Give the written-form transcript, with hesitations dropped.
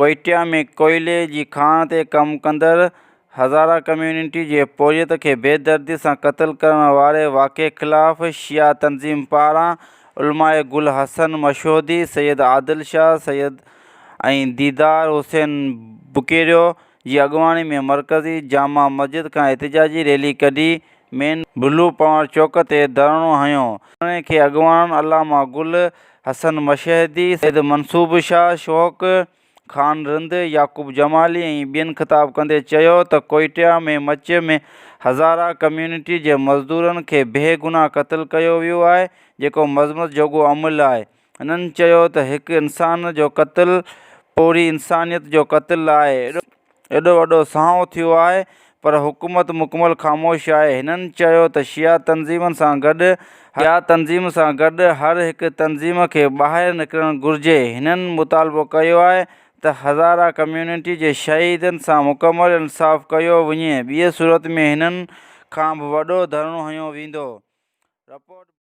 कोइटा में कोयले जी खाण ते कम कंदड़ हज़ारा कम्यूनिटी जे पोरियत खे बेदर्दी सां क़त्ल करण वारे वाक़े ख़िलाफ़ शिया तंज़ीम पारां उलमाए गुल हसन मशहूदी, सैयद आदिल शाह सैयद ऐं दीदार हुसैन बुकेरियो जी अॻुवाणी में मरकज़ी जामा मस्जिद खां एहतिजाजी रैली कढी मेन ब्लू पावर चौक ते धरणो हंयो। धरणे खे अॻुवान अल्लामा गुल हसन मशहदी, सैयद मनसूब शाह, शौक़ खान रिंद, याकूब जमाली ऐं ॿियनि ख़िताब कंदे चयो त कोइटा में मच में हज़ारा कम्यूनिटी जे मज़दूरनि खे बेगुनाह क़त्ल कयो वियो आहे, जेको मज़मत जोॻो अमल आहे। हिननि चयो त हिकु इंसान जो क़त्ल पूरी इंसानियत जो क़त्ल आहे। एॾो वॾो साहु थियो आहे पर हुकूमत मुकमल ख़ामोश आहे। हिननि चयो त शिया तंज़ीम सां गॾु हर हिकु तंज़ीम खे ॿाहिरि निकिरणु घुरिजे। हिननि मुतालबो कयो आहे त हज़ारा कम्यूनिटी जे शहीदनि सां मुकमल इंसाफ़ कयो वञे, ॿिए सूरत में हिननि खां बि वॾो धरणो हंयो वेंदो।